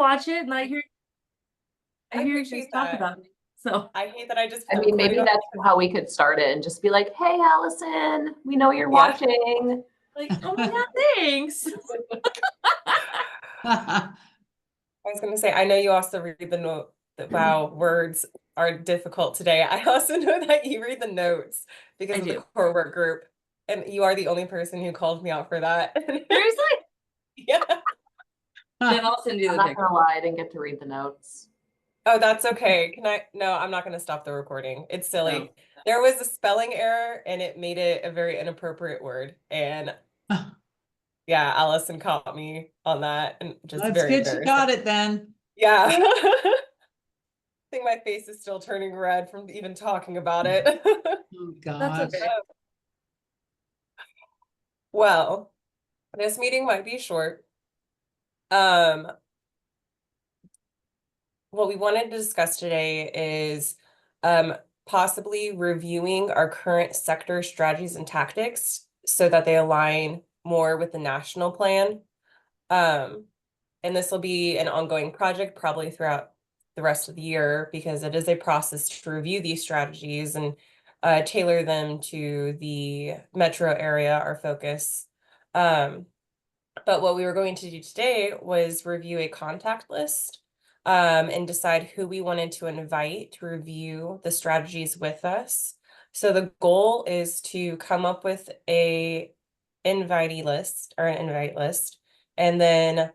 watch it and I I hear you guys appreciate talk that. about it. So I hate that I just put I the mean, recording maybe on. that's how we could start it and just be like, hey, Allison, we know you're Yeah. watching. like, oh my God, thanks. I was going to say, I know you also read the note that, wow, words are difficult today. I also know that you read the notes because I of the do. core work group. And you are the only person who called me out for that. Seriously? Yeah. Then I'll send you I'm the not picture. gonna lie, I didn't get to read the notes. Oh, that's okay. Can I? No, I'm not going to stop the recording. It's silly. There was a spelling error and it made it a very inappropriate word. And yeah, Allison caught me on that and just That's very good. She embarrassing. got it then. Yeah. I think my face is still turning red from even talking about it. Oh That's gosh. okay. Well, this meeting might be short. Um, what we wanted to discuss today is possibly reviewing our current sector strategies and tactics so that they align more with the national plan. Um, and this will be an ongoing project probably throughout the rest of the year because it is a process to review these strategies and tailor them to the metro area, our focus. But what we were going to do today was review a contact list and decide who we wanted to invite to review the strategies with us. So the goal is to come up with a invitee list or an invite list, and then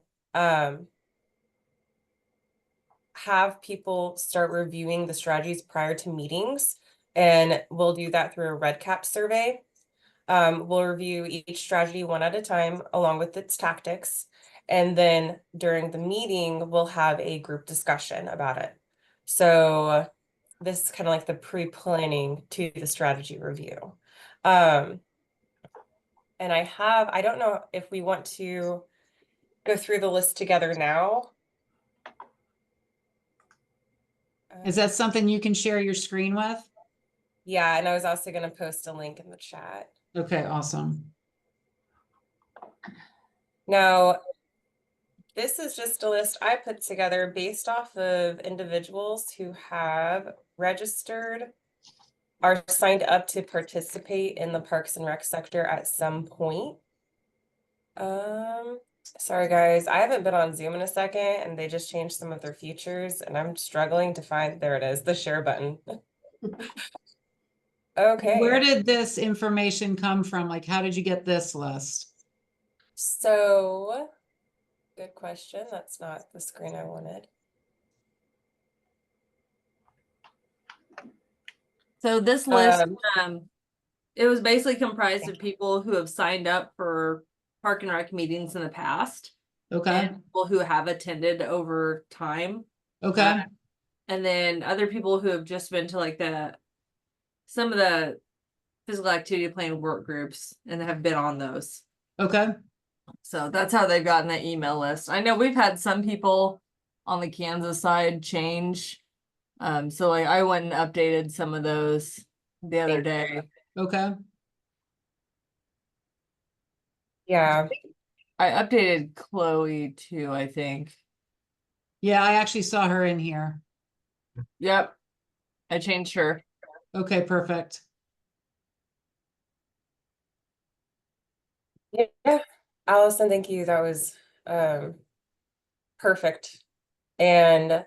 have people start reviewing the strategies prior to meetings. And we'll do that through a REDCap survey. We'll review each strategy one at a time along with its tactics. And then during the meeting, we'll have a group discussion about it. So this is kind of like the pre-planning to the strategy review. And I don't know if we want to go through the list together now. Is that something you can share your screen with? Yeah, and I was also going to post a link in the chat. Okay, awesome. Now, this is just a list I put together based off of individuals who have registered, are signed up to participate in the Parks and Rec sector at some point. Sorry guys, I haven't been on Zoom in a second and they just changed some of their features and I'm struggling to find, there it is, the share button. Okay. Where did this information come from? Like, how did you get this list? So, good question. That's not the screen I wanted. So this list, it was basically comprised of people who have signed up for Park and Rec meetings in the past. Okay. And people who have attended over time. Okay. And then other people who have just been to like some of the physical activity plan work groups and have been on those. Okay. So that's how they've gotten that email list. I know we've had some people on the Kansas side change. So like I went and updated some of those the other day. Okay. Yeah. I updated Chloe too, I think. Yeah, I actually saw her in here. Yep. I changed her. Okay, perfect. Yeah, Allison, thank you. That was perfect. And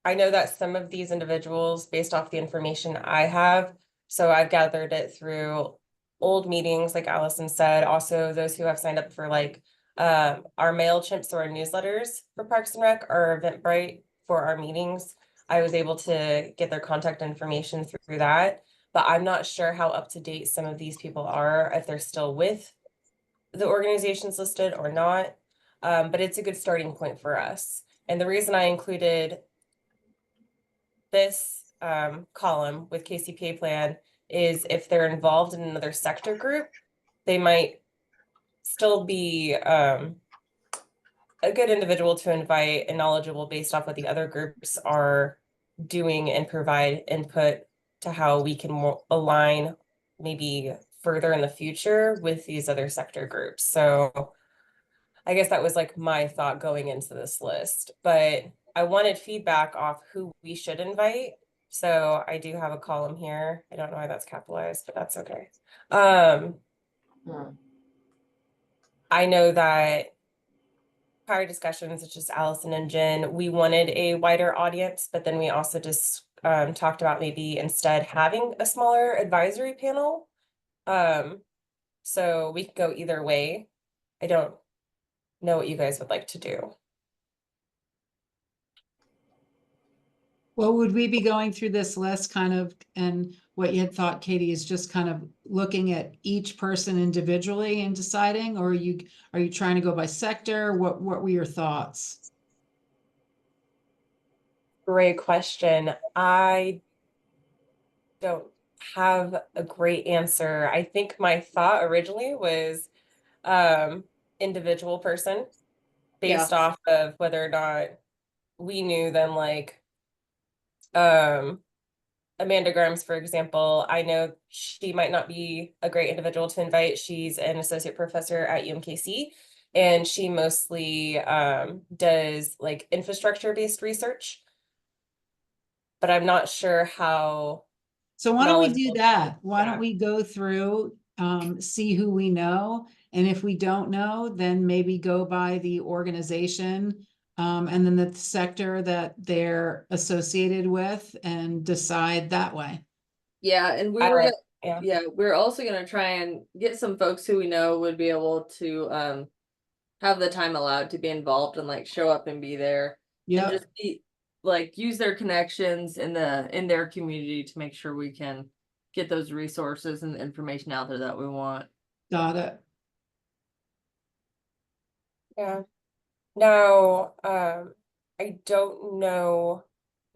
I know that some of these individuals, based off the information I have, so I've gathered it through old meetings, like Allison said, also those who have signed up for like our MailChimps or our newsletters for Parks and Rec or Eventbrite for our meetings. I was able to get their contact information through that, but I'm not sure how up to date some of these people are, if they're still with the organizations listed or not. But it's a good starting point for us. And the reason I included this column with KCPA plan is if they're involved in another sector group, they might still be a good individual to invite and knowledgeable based off what the other groups are doing and provide input to how we can align maybe further in the future with these other sector groups. So I guess that was like my thought going into this list, but I wanted feedback off who we should invite. So I do have a column here. I don't know why that's capitalized, but that's okay. Hmm. I know that prior discussions, it's just Allison and Jen, we wanted a wider audience, but then we also just talked about maybe instead having a smaller advisory panel. So we could go either way. I don't know what you guys would like to do. Well, would we be going through this list kind of, and what you had thought, Katie, is just kind of looking at each person individually and deciding, or are you trying to go by sector? What were your thoughts? Great question. I don't have a great answer. I think my thought originally was individual person based off of whether or not we knew them, like Amanda Grimes, for example. I know she might not be a great individual to invite. She's an associate professor at UMKC, and she mostly does like infrastructure-based research, but I'm not sure how. So why don't we do knowledgeable- that? Why Yeah. don't we go through, see who we know? And if we don't know, then maybe go by the organization, and then the sector that they're associated with and decide that way. Yeah, and we I were like- gonna, yeah. we're also gonna try and get some folks who we know would be able to have the time allowed to be involved and like show up and be there. And Yeah, just be like use their connections in their community to make sure we can get those resources and information out there that we want. got it. Yeah. Now, I don't know.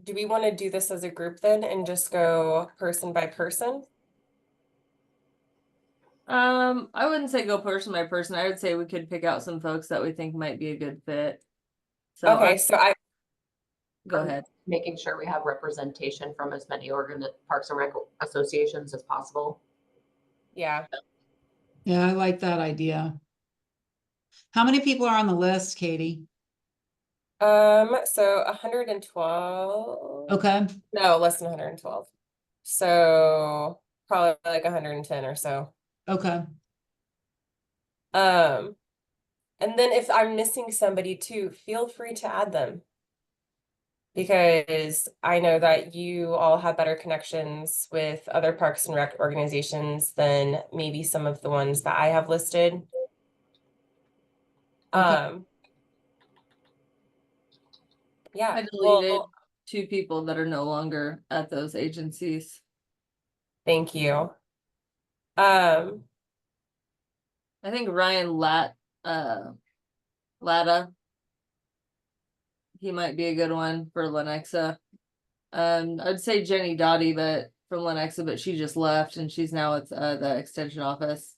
Do we want to do this as a group then and just go person by person? I wouldn't say go person by person. I would say we could pick out some folks that we think might be a good fit. So Okay, so I, go ahead. Making sure we have representation from as many Parks and Rec associations as possible. yeah, Yeah, I like that idea. How many people are on the list, Katie? so 112. Okay, No, less than 112. So probably like 110 or so. okay. And then if I'm missing somebody too, feel free to add them. Because I know that you all have better connections with other Parks and Rec organizations than maybe some of the ones that I have listed. Okay. Yeah, I deleted well, 2 people that are no longer at those agencies. thank you. I think Ryan Latta. He might be a good one for Lenexa. I'd say Jenny Dottie, but from Lenexa, but she just left and she's now at the extension office.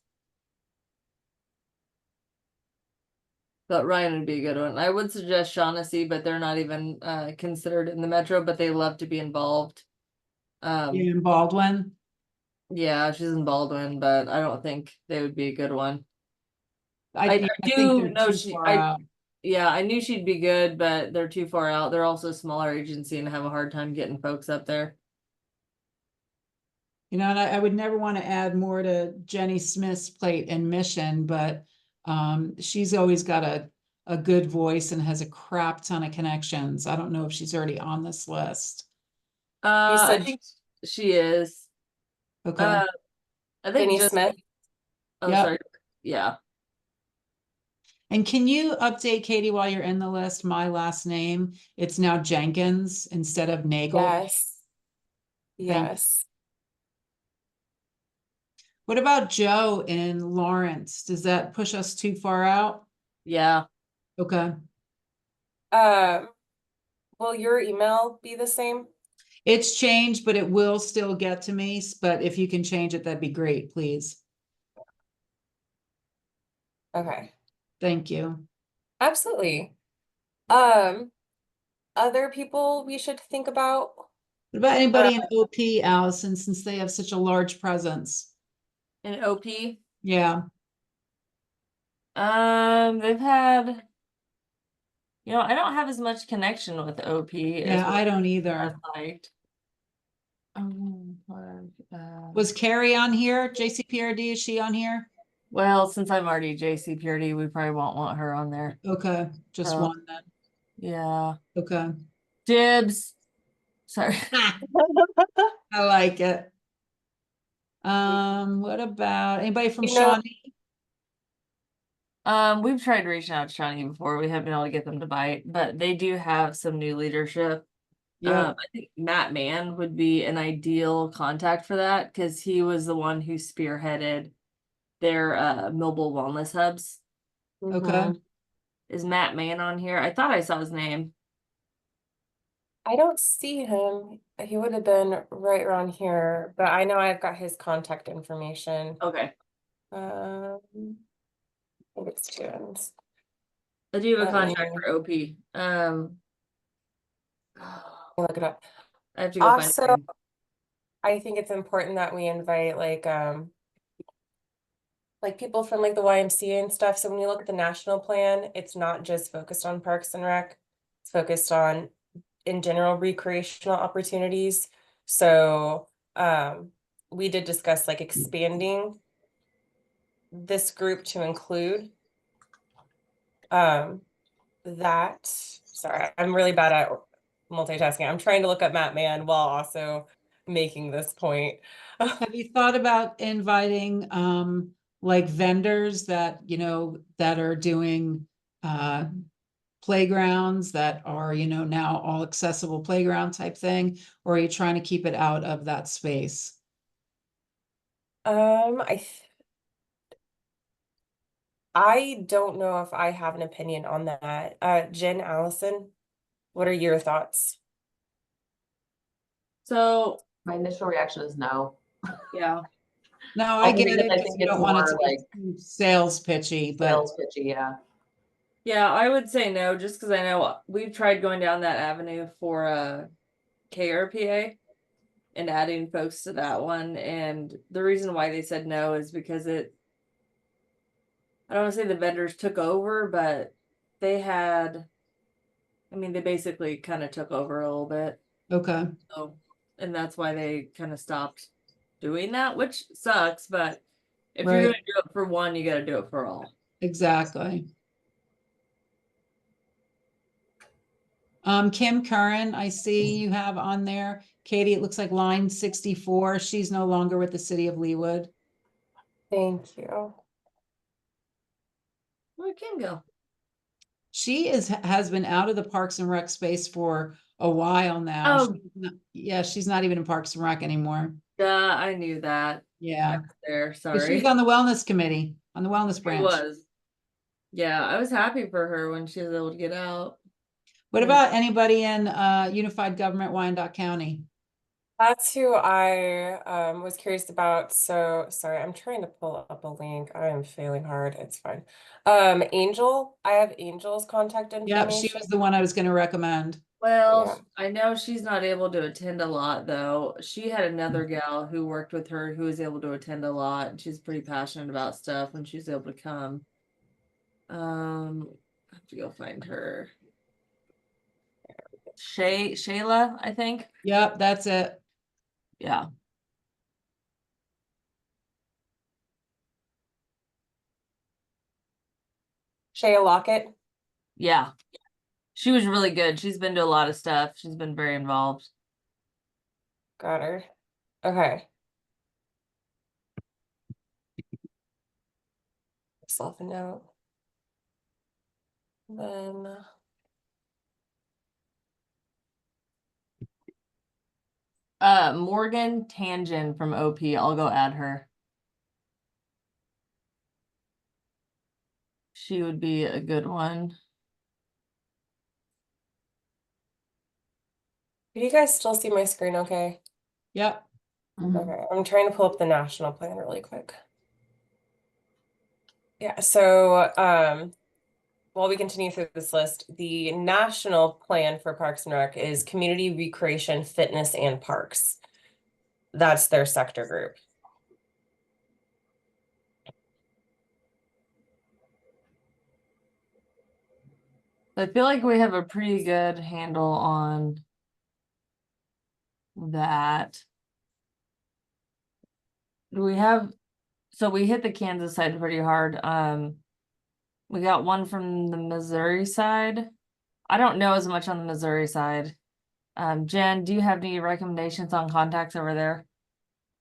But Ryan would be a good one. I would suggest Shaughnessy, but they're not even considered in the metro, but they love to be involved. You in Baldwin? Yeah, she's in Baldwin, but I don't think they would be a good one. I do think they're know too far out. Yeah, I knew she'd be good, but they're too far out. They're also a smaller agency and have a hard time getting folks up there. You know, and I would never want to add more to Jenny Smith's plate and mission, but she's always got a good voice and has a crap ton of connections. I don't know if she's already on this list. You I said think she is. Okay, I think Jenny just Smith. oh Yep. sorry. Yeah. and can you update, Katie, while you're in the list, my last name? It's now Jenkins instead of Nagel. Yes. Thank- Yes. What about Joe in Lawrence? Does that push us too far out? Yeah. Okay. Will your email be the same? It's changed, but it will still get to me. But if you can change it, that'd be great, please. Okay. Thank you. Absolutely. Other people we should think about? What about anybody in OP, Allison, since they have such a large presence? And OP. Yeah, They've had, I don't have as much connection with OP as Yeah, I what don't I'd either. liked. Was Carrie on here? JCPRD, is she on here? Well, since I'm already JCPRD, we probably won't want her on there. Okay, just Oh. one then. Yeah. Okay. Dibs. Sorry. I like it. What about anybody from You know- Shawnee? We've tried reaching out to Shawnee before. We haven't been able to get them to bite, but they do have some new leadership. Yeah, I think Matt Mann would be an ideal contact for that because he was the one who spearheaded their mobile wellness hubs. okay. Mhm. Is Matt Mann on here? I thought I saw his name. I don't see him. He would have been right around here, but I know I've got his contact information. Okay. I think it's June's. I do have a Let me- contact for OP. Look it up. I have to go find Also, his name. I think it's important that we invite like people from like the YMCA and stuff. So when you look at the national plan, it's not just focused on Parks and Rec. It's focused on, in general, recreational opportunities. So we did discuss like expanding this group to include that. Sorry, I'm really bad at multitasking. I'm trying to look up Matt Mann while also making this point. Have you thought about inviting like vendors that, that are doing playgrounds that are, now all accessible playground type thing? Or are you trying to keep it out of that space? I don't know if I have an opinion on that. Jen, Allison, what are your thoughts? So My initial reaction is no. yeah. No, I Only get because it, I 'cause think you it's don't want it more to be like too sales pitchy, but sales pitchy, yeah. Yeah, I would say no, just because I know we've tried going down that avenue for KRPA and adding folks to that one. And the reason why they said no is because I don't want to say the vendors took over, but they basically kind of took over a little bit. okay, So, and that's why they kind of stopped doing that, which sucks. But if you're Right. going to do it for one, you got to do it for all. exactly. Kim Curran, I see you have on there. Katie, it looks like line 64. She's no longer with the city of Leawood. Thank you. Where Kim go? She has been out of the Parks and Rec space for a while now. Oh. Yeah, she's not even in Parks and Rec anymore. Duh, I knew that. Yeah, I was there. but Sorry. she's on the wellness committee, on the wellness She branch. was. Yeah, I was happy for her when she was able to get out. What Yeah. about anybody in Unified Government Wyandotte County? That's who I was curious about. So sorry, I'm trying to pull up a link. I am failing hard. It's fine. Angel, I have Angel's contact Yep, information. she was the one I was going to recommend. Well, Yeah. I know she's not able to attend a lot though. She had another gal who worked with her who was able to attend a lot. And she's pretty passionate about stuff when she's able to come. I have to go find her. Shayla, I think. Yep, that's it. Yeah. Shea Lockett. Yeah. She was really good. She's been to a lot of stuff. She's been very involved. Got her. Okay. Myself a note. Then Morgan Tangent from OP. I'll go add her. She would be a good one. can you guys still see my screen okay? Yep. Okay, I'm trying to pull up the national plan really quick. Yeah, so while we continue through this list, the national plan for Parks and Rec is community recreation, fitness, and parks. That's their sector group. I feel like we have a pretty good handle on that. Do we have, so we hit the Kansas side pretty hard. We got one from the Missouri side. I don't know as much on the Missouri side. Jen, do you have any recommendations on contacts over there?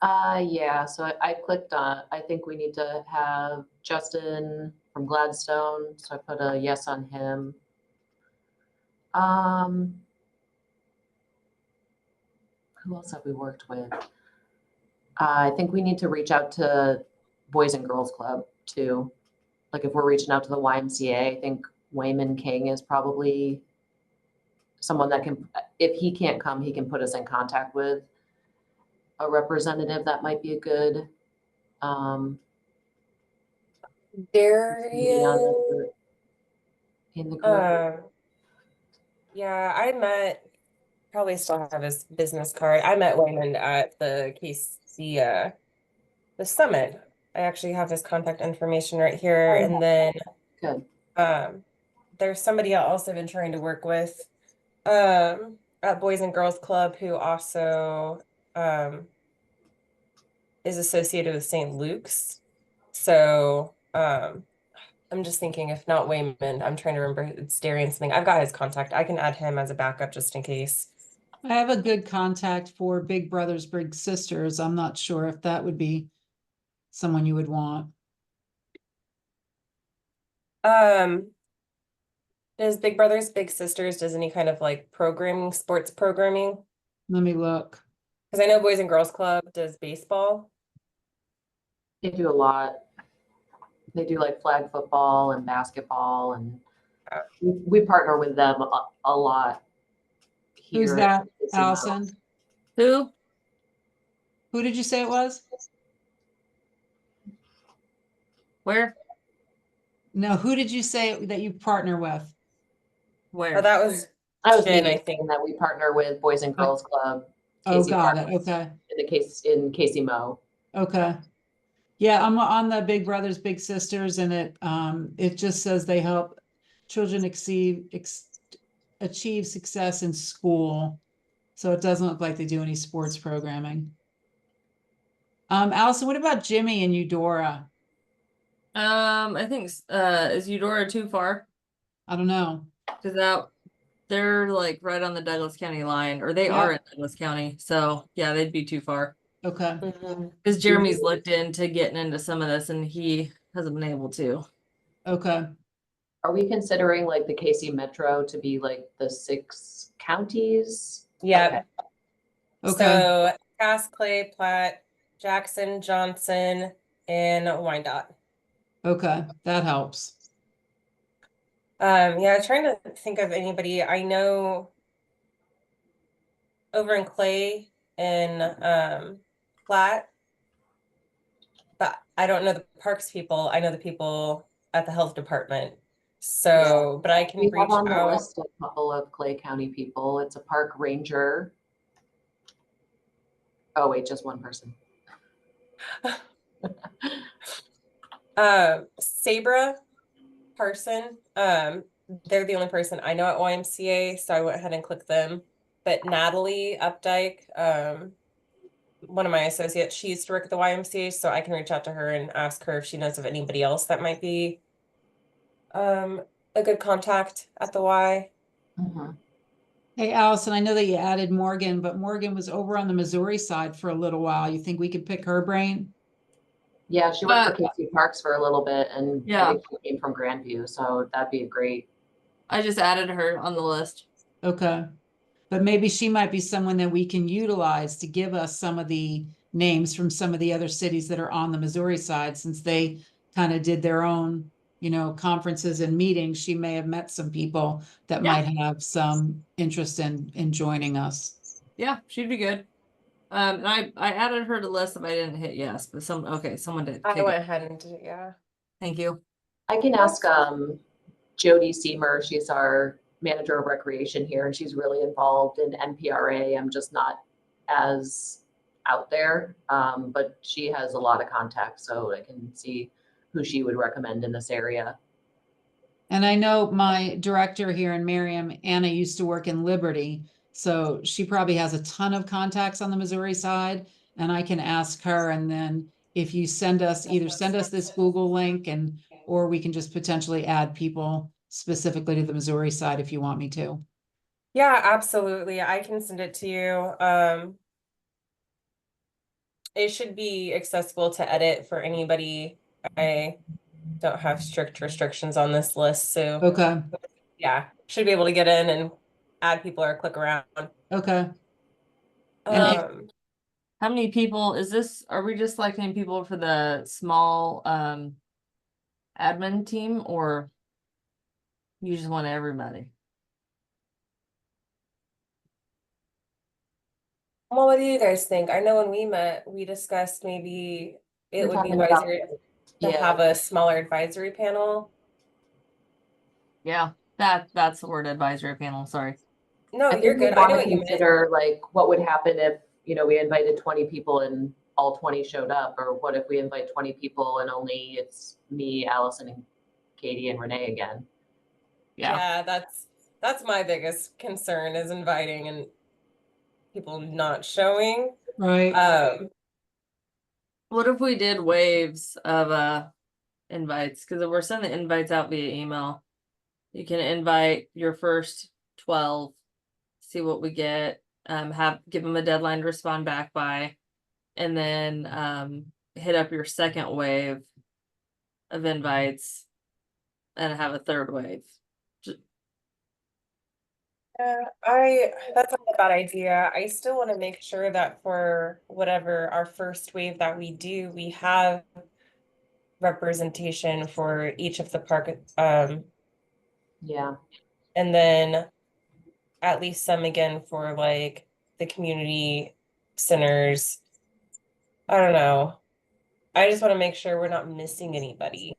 Yeah, so I clicked on, I think we need to have Justin from Gladstone, so I put a yes on him. Who else have we worked with? I think we need to reach out to Boys and Girls Club too. Like if we're reaching out to the YMCA, I think Wayman King is probably someone that can, if he can't come, he can put us in contact with a representative. That might be a good, Darian, in the group. yeah, I met, probably still have his business card. I met Wayman at the the summit. I actually have his contact information right here. Oh, And then Good. there's somebody else I've been trying to work with at Boys and Girls Club who also is associated with St. Luke's. So I'm just thinking, if not Wayman, I'm trying to remember, it's Darian something. I've got his contact. I can add him as a backup just in case. I have a good contact for Big Brothers Big Sisters. I'm not sure if that would be someone you would want. Does Big Brothers Big Sisters does any kind of like programming, sports programming? Let me look. Because I know Boys and Girls Club does baseball. They do a lot. They do like flag football and basketball, and we partner with them a lot. Who's here that, at Casey Allison? Mouse. Who? Who did you say it was? Where? No, who did you say that you partner with? Where? Oh, that was I was Jen, I thinking think. that we partner with Boys and Girls Club. Oh, Casey got it. Partners Okay. in Casey Mo. Okay. Yeah, I'm on the Big Brothers Big Sisters, and it just says they help children achieve success in school. So it doesn't look like they do any sports programming. Allison, what about Jimmy and Eudora? I think is Eudora too far? I don't know. Cause that they're like right on the Douglas County line, or they are in Douglas County. So yeah, they'd be too far. Okay. Cause Jeremy's looked into getting into some of this and he hasn't been able to. Okay. Are we considering like the Casey Metro to be like the 6 counties? Yeah. Okay. So Cass, Clay, Platte, Jackson, Johnson, and Wyandotte. Okay. That helps. Yeah, trying to think of anybody I know over in Clay and Platte, but I don't know the parks people. I know the people at the health department. So, but I can We reach have on the out. list a couple of Clay County people. It's a park ranger. Oh wait, just one person. Sabra Parson, they're the only person I know at YMCA, so I went ahead and clicked them. But Natalie Updike, one of my associates, she used to work at the YMCA, so I can reach out to her and ask her if she knows of anybody else that might be a good contact at the Y. Mhm. Hey, Allison, I know that you added Morgan, but Morgan was over on the Missouri side for a little while. You think we could pick her brain? Yeah, she worked for Casey Parks for a little bit, and I Yeah. think she came from Grandview, so that'd be a great. I just added her on the list. Okay. But maybe she might be someone that we can utilize to give us some of the names from some of the other cities that are on the Missouri side, since they kind of did their own, conferences and meetings. She may have met some people that Yeah. might have some interest in joining us. Yeah, she'd be good. And I added her to the list if I didn't hit yes, but someone did. I Okay, went good. ahead and did it, yeah. Thank you. I can ask Jody Seamer. She's our manager of recreation here, and she's really involved in NPRA. I'm just not as out there, but she has a lot of contacts, so I can see who she would recommend in this area. And I know my director here in Miriam, Anna, used to work in Liberty. So she probably has a ton of contacts on the Missouri side. And I can ask her, and then if you send us, either send us this Google link and, or we can just potentially add people specifically to the Missouri side if you want me to. Yeah, absolutely. I can send it to you. It should be accessible to edit for anybody. I don't have strict restrictions on this list, so Okay, yeah, should be able to get in and add people or click around. okay. And if, Um, How many people is this? Are we just selecting people for the small admin team, or you just want everybody? well, what do you guys think? I know when we met, we discussed maybe it We're would be talking about- wiser to Yeah, have a smaller advisory panel. Yeah, that's the word, advisory panel, sorry. No, I you're think we good. I know want to what you meant. consider like what would happen if, we invited 20 people and all 20 showed up, or what if we invite 20 people and only it's me, Allison, and Katie and Renee again? Yeah. Yeah, that's my biggest concern is inviting and people not showing. right, What if we did waves of invites? Because if we're sending invites out via email, you can invite your first 12, see what we get, give them a deadline to respond back by, and then hit up your second wave of invites and have a third wave. That's not a bad idea. I still want to make sure that for whatever our first wave that we do, we have representation for each of the park, Yeah, and then at least some again for like the community centers. I don't know. I just want to make sure we're not missing anybody.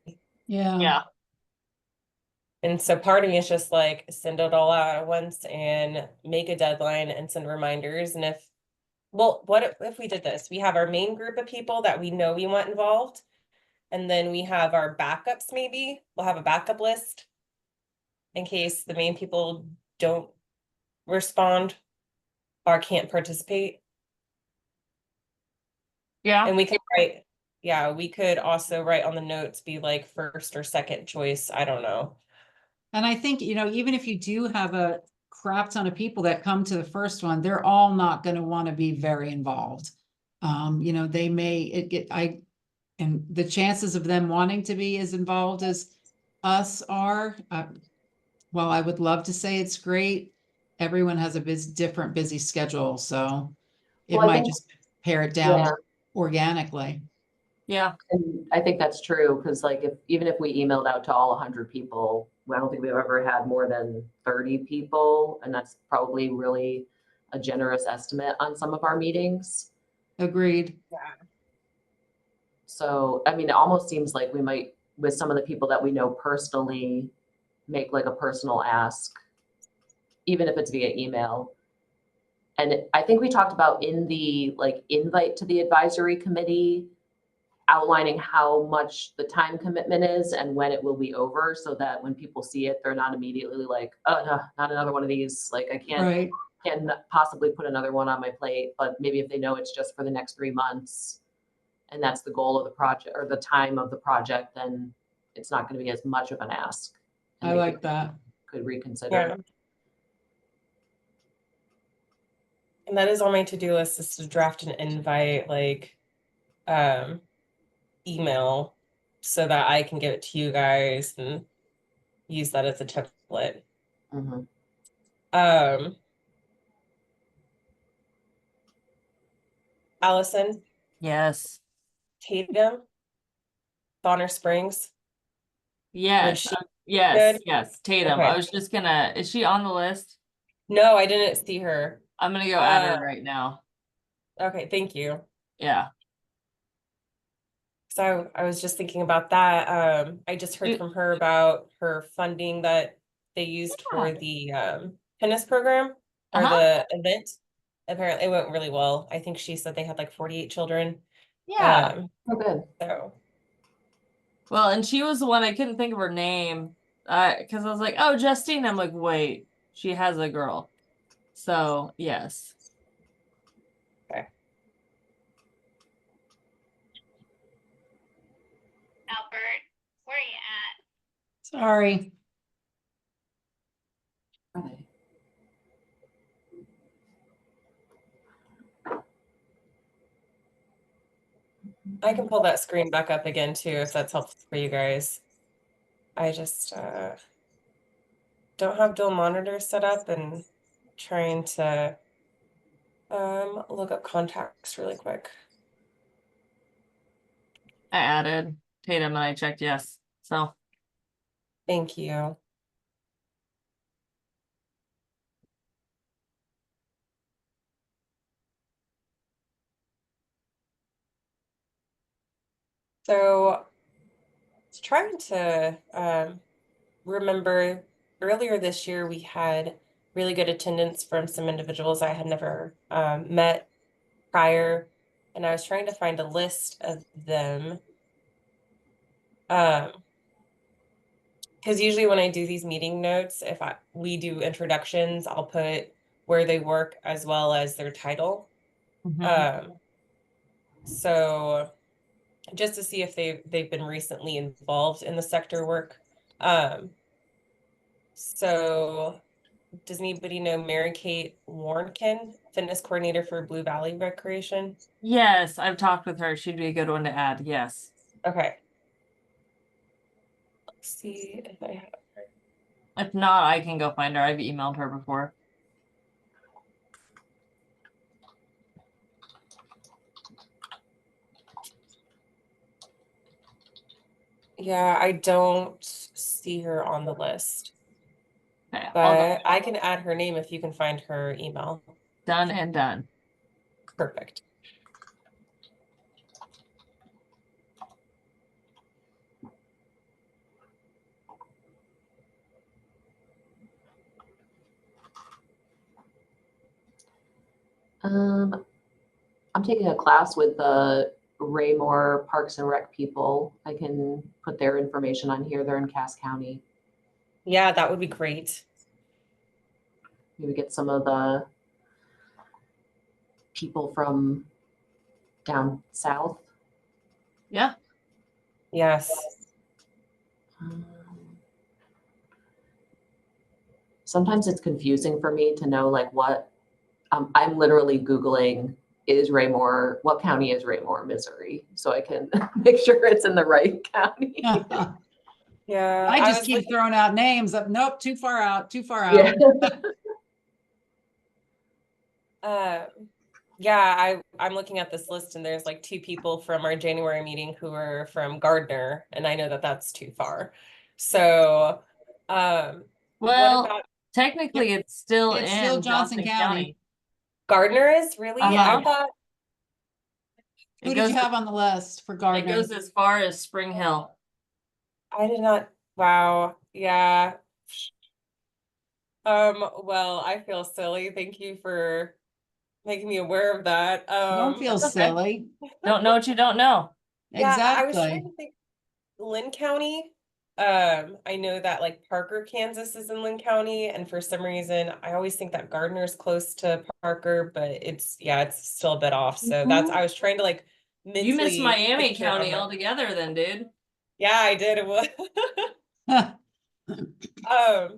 yeah. Yeah. And so part of me is just like send it all out at once and make a deadline and send reminders. And what if we did this? We have our main group of people that we know we want involved. And then we have our backups, maybe. We'll have a backup list in case the main people don't respond or can't participate. Yeah. And we could write, yeah, we could also write on the notes, be like first or second choice. I don't know. And I think, even if you do have a crap ton of people that come to the first one, they're all not going to want to be very involved. They may, and the chances of them wanting to be as involved as us are, while I would love to say it's great, everyone has a different busy schedule. So it Well, I might think- just pare it down Yeah. organically. Yeah. and I think that's true, because like even if we emailed out to all 100 people, I don't think we've ever had more than 30 people, and that's probably really a generous estimate on some of our meetings. Agreed. So, I mean, it almost seems like we might, with some of the people that we know personally, make like a personal ask, even if it's via email. And I think we talked about in the like invite to the advisory committee, outlining how much the time commitment is and when it will be over, so that when people see it, they're not immediately like, oh, no, not another one of these. Like I Right. can possibly put another one on my plate, but maybe if they know it's just for the next 3 months and that's the goal of the project or the time of the project, then it's not going to be as much of an ask. And I they like that. could reconsider. Yeah. And that is on my to-do list, is to draft an invite, like, email so that I can give it to you guys and use that as a template. Mhm. Allison, Yes. Tatum, Bonner Springs. Yes. she Yes. good? Yes. Tatum. Okay. I was just gonna, is she on the list? No, I didn't see her. I'm gonna go add her Uh, right now. Okay, thank you. Yeah. So I was just thinking about that. I just heard Dude. from her about her funding that they used for the tennis program or Uh-huh. the event. Apparently it went really well. I think she said they had like 48 children. Yeah. Oh, good. So Well, and she was the one, I couldn't think of her name. cause I was like, oh, Justine, I'm like, wait, she has a girl. So, yes. Albert, where are you at? Sorry. Are they? I can pull that screen back up again too, if that's helpful for you guys. I just don't have dual monitors set up and trying to look up contacts really quick. I added Tatum and I checked yes. So, Thank you. So I was trying to remember earlier this year we had really good attendance from some individuals I had never met prior, and I was trying to find a list of them. Because usually when I do these meeting notes, if we do introductions, I'll put where they work as well as their title. mhm. So just to see if they've been recently involved in the sector work. So does anybody know Mary Kate Warnkin, fitness coordinator for Blue Valley Recreation? Yes, I've talked with her. She'd be a good one to add. Yes. Okay. Let's see if I have her. If not, I can go find her. I've emailed her before. Yeah, I don't see her on the list, Okay, I'll but I can add her name if you can find her email. done and done. Perfect. I'm taking a class with the Raymore Parks and Rec people. I can put their information on here. They're in Cass County. Yeah, that would be great. Maybe get some of the people from down south. Yeah. Yes. Sometimes it's confusing for me to know like what, I'm literally Googling, what county is Raymore, Missouri? So I can make sure it's in the right county. Yeah, I just was keep looking- throwing out names of, nope, too far out, too far Yeah. out. Yeah, I'm looking at this list and there's like 2 people from our January meeting who are from Gardner, and I know that that's too far. So, what Well, about technically, it's still It's in still Johnson Johnson County. County. Gardner is really? Uh-huh. I thought, Who It did goes, you have on the list for it Gardner? goes as far as Spring Hill. I did not, wow, yeah. Well, I feel silly. Thank you for making me aware of that. Don't feel That's okay. silly. Don't know what you don't know. Yeah, I was trying Exactly. to think Lynn County. I know that like Parker, Kansas is in Lynn County, and for some reason I always think that Gardner's close to Parker, but it's still a bit off. So that's I was trying to like mentally You missed Miami picture on County my- altogether then, dude. Yeah, I did. It was Huh.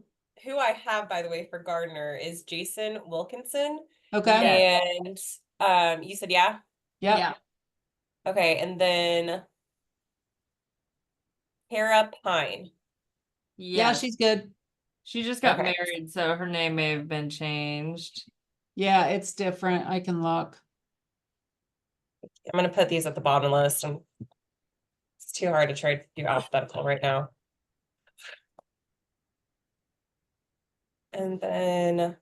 who I have by the way for Gardner is Jason Wilkinson. Okay, And you said yeah? yep, Okay, and then Kara Pine. yeah, Yes. she's good. She just got Okay. married, so her name may have been changed. Yeah, it's different. I can look. I'm gonna put these at the bottom list. It's too hard to try to do alphabetical right now. And then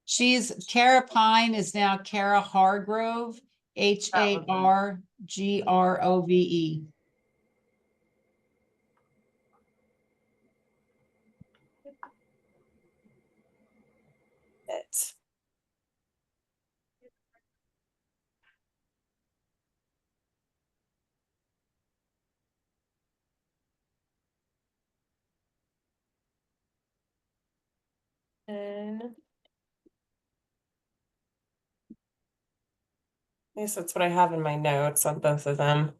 She's Kara Pine is now Kara Hargrove, Hargrove. It. And yes, that's what I have in my notes on both of them.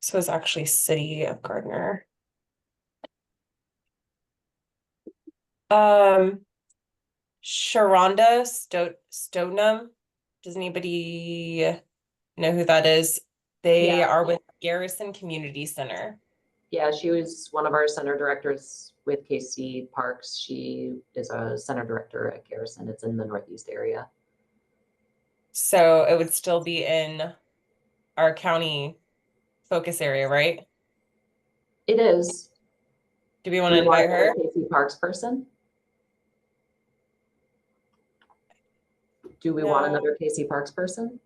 So it's actually City of Gardner. Sharonda Stoneham. Does anybody know who that is? They Yeah. are with Garrison Community Center. Yeah, she was one of our center directors with KC Parks. She is a center director at Garrison. It's in the Northeast area. So it would still be in our county focus area, right? It is. Do we want Do to you want invite her? another KC Parks person? Do we want No. another KC Parks person?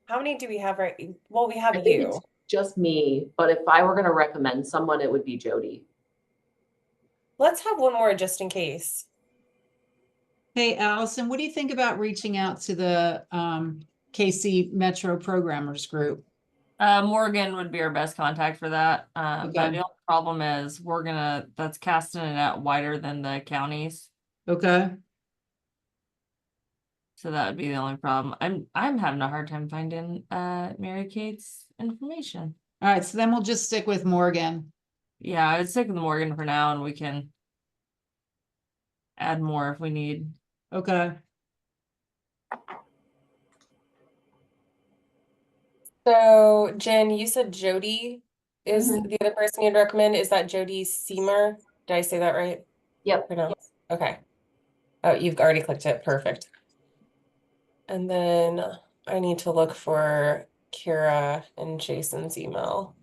How many do we have right? Well, we have I think you. it's just me, but if I were going to recommend someone, it would be Jody. Let's have one more just in case. Hey, Allison, what do you think about reaching out to the KC Metro Programmers Group? Morgan would be our best contact for that. But Okay. the only problem is that's casting it out wider than the counties. Okay. So that would be the only problem. I'm having a hard time finding Mary Kate's information. All right. So then we'll just stick with Morgan. Yeah, I'd stick with Morgan for now and we can add more if we need. Okay. So, Jen, you said Jody is Mhm. the other person you'd recommend. Is that Jody Seamer? Did I say that right? Yep. Pronounce. Okay. Oh, you've already clicked it. Perfect. And then I need to look for Kira and Jason's email.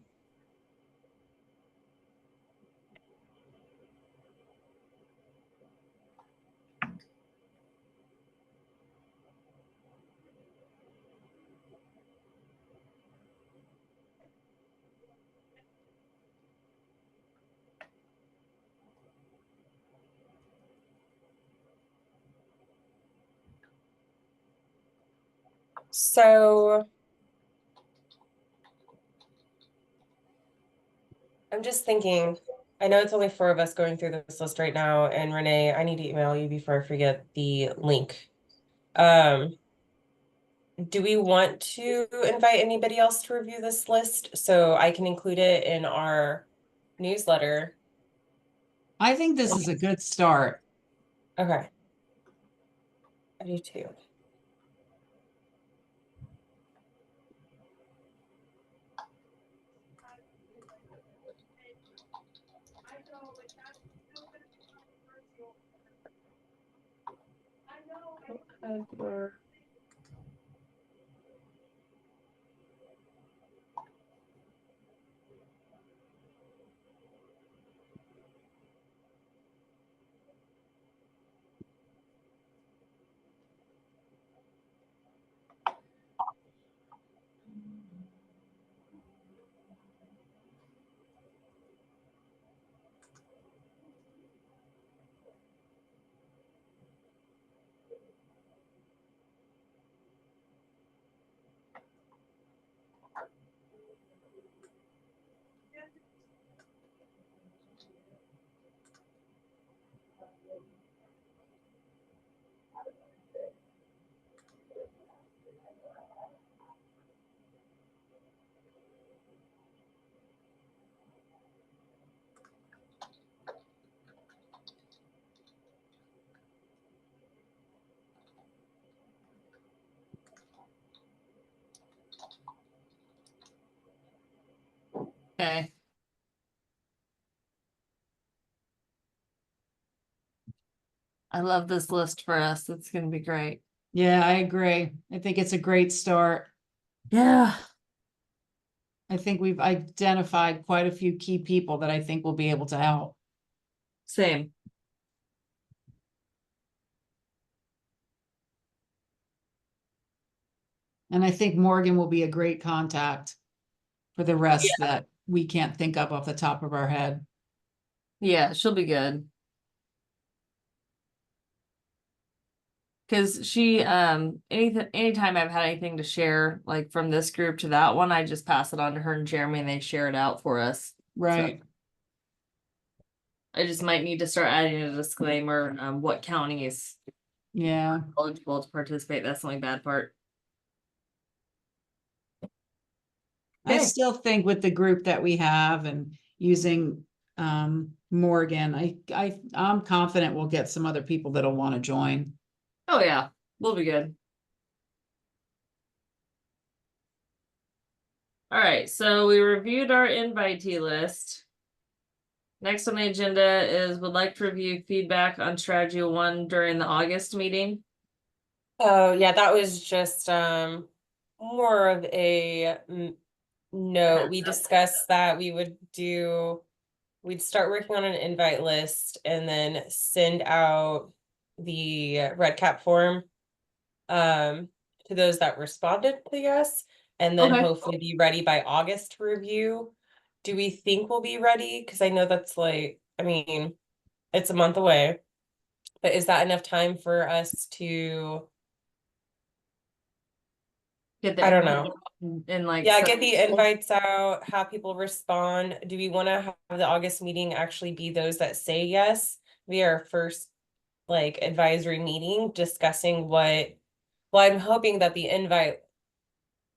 So I'm just thinking, I know it's only 4 of us going through this list right now, and Renee, I need to email you before I forget the link. Do we want to invite anybody else to review this list so I can include it in our newsletter? I think this is a good start. Okay. I do too. Okay. I love this list for us. It's gonna be great. Yeah, I agree. I think it's a great start. Yeah. I think we've identified quite a few key people that I think will be able to help. Same. . . . . . . . . . . . . . . . . . . . . . . . . . . . . . . . . . . . . . . . . . . . . . . . . . . . . . . . . . . . And I think Morgan will be a great contact for the rest that we can't think of off the top of our head. Yeah, she'll be good. Cause she, anytime I've had anything to share, like from this group to that one, I just pass it on to her and Jeremy and they share it out for us. Right. I just might need to start adding a disclaimer, what county is Yeah. eligible to participate. That's the only bad part. I Okay. still think with the group that we have and using Morgan, I'm confident we'll get some other people that'll want to join. Oh yeah, we'll be good. All right, so we reviewed our invitee list. Next on the agenda is would like to review feedback on strategy 1 during the August meeting. Oh, yeah, that was just more of a note. We discussed that we'd start working on an invite list and then send out the red cap form to those that responded to yes, and then Okay. hopefully be ready by August to review. Do we think we'll be ready? Because I know that's like, I mean, it's a month away, but is that enough time for us to, Get the I don't know. And like Yeah, set- get the invites out, have people respond. Do we want to have the August meeting actually be those that say yes? Be our first like advisory meeting discussing well, I'm hoping that the invite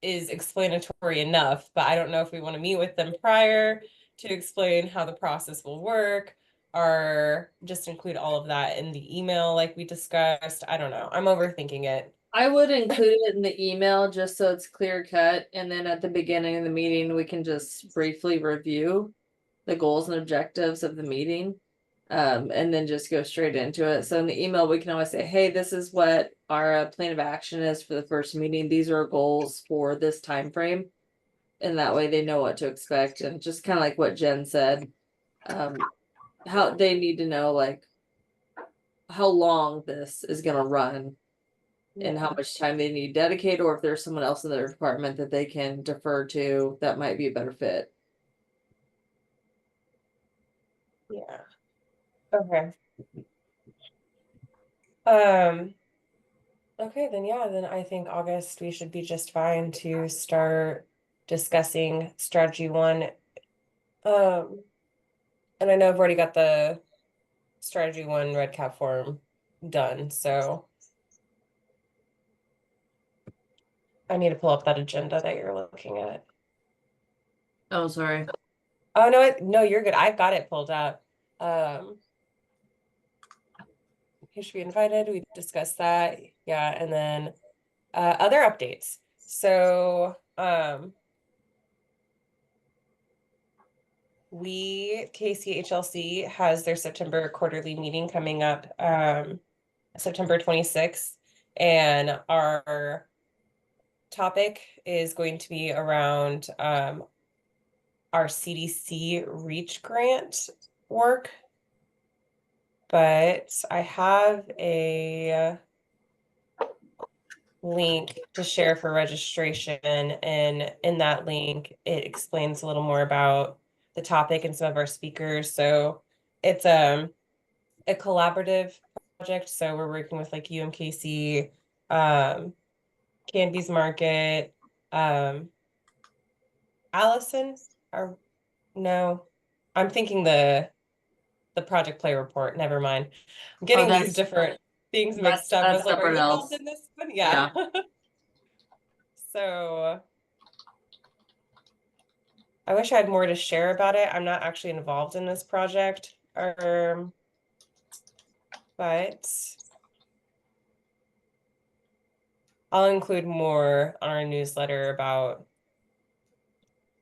is explanatory enough, but I don't know if we want to meet with them prior to explain how the process will work or just include all of that in the email like we discussed. I don't know. I'm overthinking it. I would include it in the email just so it's clear cut, and then at the beginning of the meeting, we can just briefly review the goals and objectives of the meeting. And then just go straight into it. So in the email, we can always say, hey, this is what our plan of action is for the first meeting. These are our goals for this time frame. And that way they know what to expect. And just kind of like what Jen said, how they need to know like how long this is gonna run and how much time they need to dedicate, or if there's someone else in their department that they can defer to that might be a better fit. Yeah. Okay. Okay, then yeah, then I think August we should be just fine to start discussing strategy 1. And I know I've already got the strategy 1 red cap form done, so I need to pull up that agenda that you're looking at. Oh, sorry. Oh no, no, you're good. I've got it pulled up. Who should be invited? We discussed that. Yeah, and then other updates. So KCHLC has their September quarterly meeting coming up September 26th, and our topic is going to be around our CDC REACH grant work. But I have a link to share for registration, and in that link it explains a little more about the topic and some of our speakers. So it's a collaborative project, so we're working with like UMKC, Canby's Market, Allison, or no, I'm thinking the project play report, never mind. I'm getting these that's- different things mixed up. I was that's like, are you separate involved else. in this one? Yeah. So I wish I had more to share about it. I'm not actually involved in this project, but I'll include more on our newsletter about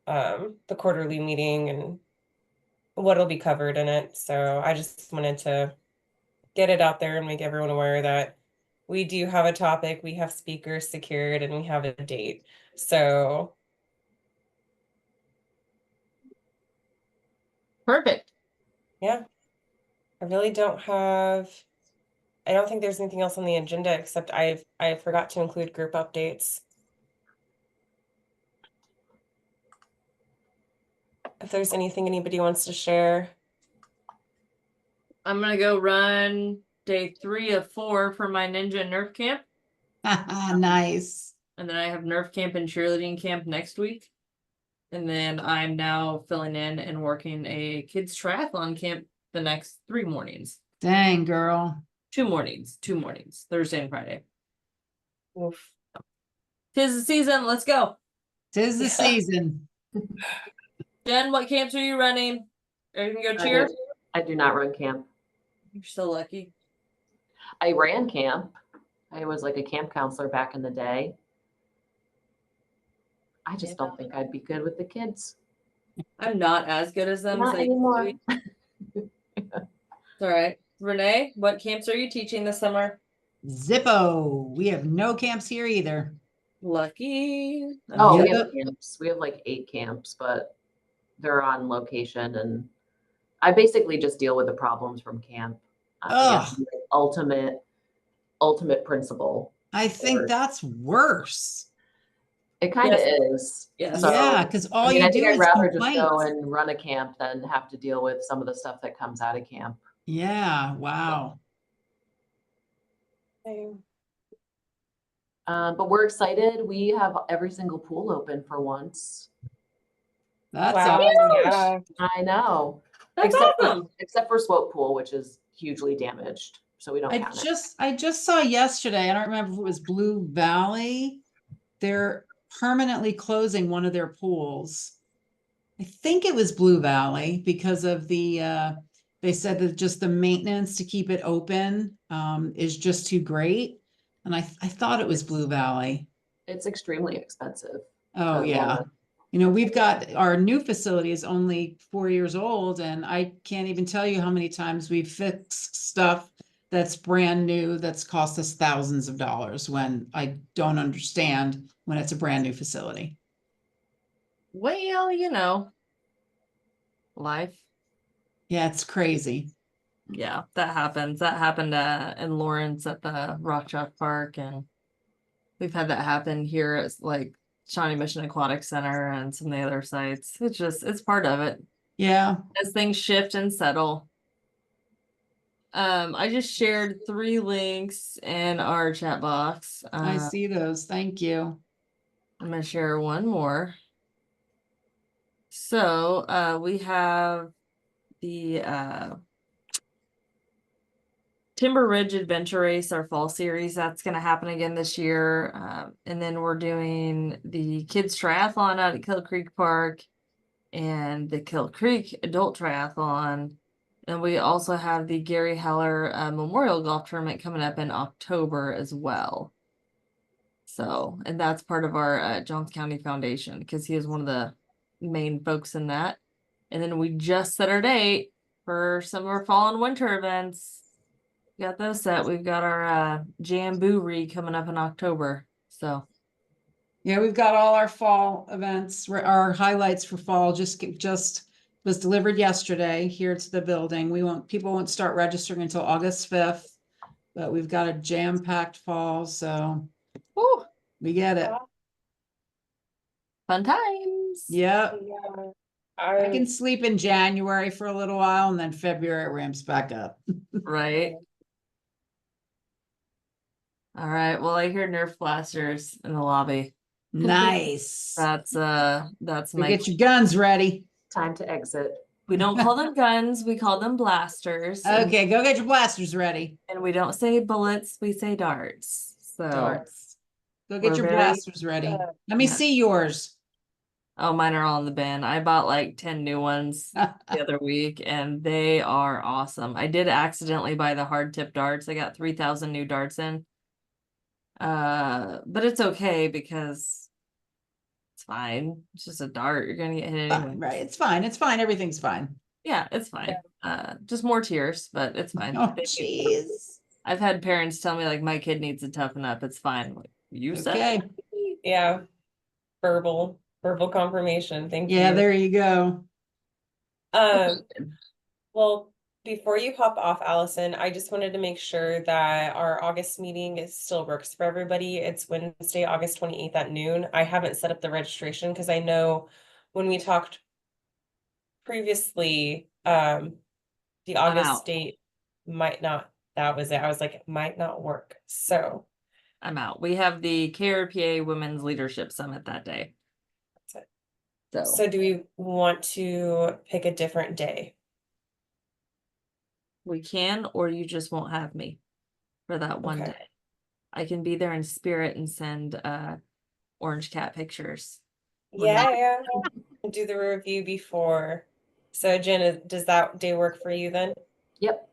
the quarterly meeting and what'll be covered in it. So I just wanted to get it out there and make everyone aware that we do have a topic, we have speakers secured, and we have a date. So Perfect. yeah, I really don't have, I don't think there's anything else on the agenda except I forgot to include group updates. if there's anything anybody wants to share. I'm gonna go run day 3 of 4 for my ninja Nerf camp. Nice. And then I have Nerf camp and cheerleading camp next week. And then I'm now filling in and working a kids triathlon camp the next 3 mornings. Dang, girl. 2 mornings, Thursday and Friday. Oof. 'Tis the season, let's go. 'Tis the Yeah. season. Jen, what camps are you running? Are you gonna go I cheer? I do not run camp. You're so lucky. I ran camp. I was like a camp counselor back in the day. I just don't think I'd be good with the kids. I'm not as good as them. Not so I used to anymore. be. It's all right. Renee, what camps are you teaching this summer? Zippo. We have no camps here either. Lucky. Oh, we Yeah. have camps. We have like 8 camps, but they're on location, and I basically just deal with the problems from camp. Ugh. Ultimate principle. I think Or- that's worse. It kind of Yes. is. Yes. So, Yeah, because all I mean, you I think do I'd is rather just go complaints. and run a camp than have to deal with some of the stuff that comes out of camp. Yeah, wow. Same. But we're excited. We have every single pool open for once. That's Wow, awesome. yeah. I know. That's awesome. Except for Swope Pool, which is hugely damaged. So we don't I count it. just saw yesterday, I don't remember if it was Blue Valley. They're permanently closing one of their pools. I think it was Blue Valley because of the they said that just the maintenance to keep it open is just too great. And I thought it was Blue Valley. It's extremely expensive. Oh, yeah. You know, we've got our new facility is only 4 years old, and I can't even tell you how many times we've fixed stuff that's brand new that's cost us thousands of dollars when I don't understand when it's a brand new facility. Well, you know, life. Yeah, it's crazy. Yeah, that happens. That happened in Lawrence at the Rock Chalk Park, and we've had that happen here at like Shawnee Mission Aquatic Center and some of the other sites. It's part of it Yeah, as things shift and settle. I just shared 3 links in our chat box. I see those. Thank you. I'm gonna share one more. So we have the Timber Ridge Adventure Race, our fall series. That's gonna happen again this year. And then we're doing the kids triathlon out at Kill Creek Park and the Kill Creek Adult Triathlon. And we also have the Gary Heller Memorial Golf Tournament coming up in October as well. So, and that's part of our Johnson County Foundation because he is one of the main folks in that. And then we just set our date for some of our fall and winter events. Got those set. We've got our Jamboree coming up in October. So Yeah, we've got all our fall events, our highlights for fall just was delivered yesterday here to the building. People won't start registering until August 5th, but we've got a jam-packed fall, so whew, we get it. fun times. Yep. Yeah. I can sleep in January for a little while and then February ramps back up. Right. All right. Well, I hear Nerf blasters in the lobby. Nice. That's So my get your guns ready. Time to exit. we don't call them guns, we call them blasters. and- Okay, go get your blasters ready. And we don't say bullets, we say darts. So Darts. Go get We're your very- blasters ready. Let me Yeah. see yours. oh, mine are all in the bin. I bought like 10 new ones the other week and they are awesome. I did accidentally buy the hard tip darts. I got 3,000 new darts in. But it's okay because it's fine. It's just a dart. You're gonna get hit anyway. Right, it's fine. It's fine. Everything's fine. Yeah, it's fine. Just more tears, but it's fine. Oh, They- jeez. I've had parents tell me like my kid needs to toughen up. It's fine. Like, you said Okay. it. Yeah. Verbal confirmation. Thank you. Yeah, there you go. Well, before you hop off, Allison, I just wanted to make sure that our August meeting still works for everybody. It's Wednesday, August 28th at noon. I haven't set up the registration because I know when we talked previously, the August out. date might not, that was it. I was like, it might not work. So I'm out. We have the KRPA Women's Leadership Summit that day. that's it. So So do we want to pick a different day? we can, or you just won't have me for that one Okay. day. I can be there in spirit and send orange cat pictures. We're not- Yeah, do the review before. So Jen, does that day work for you then? Yep,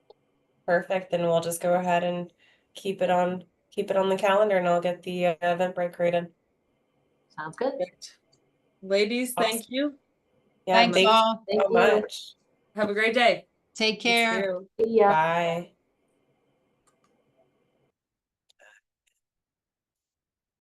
Perfect, then we'll just go ahead and keep it on the calendar and I'll get the Eventbrite created. sounds good. Perfect. Ladies, thank Awesome. you. Yeah, Thanks thank you all. Thank so you. much. Have a great day. Take You care. too. Yeah. Bye.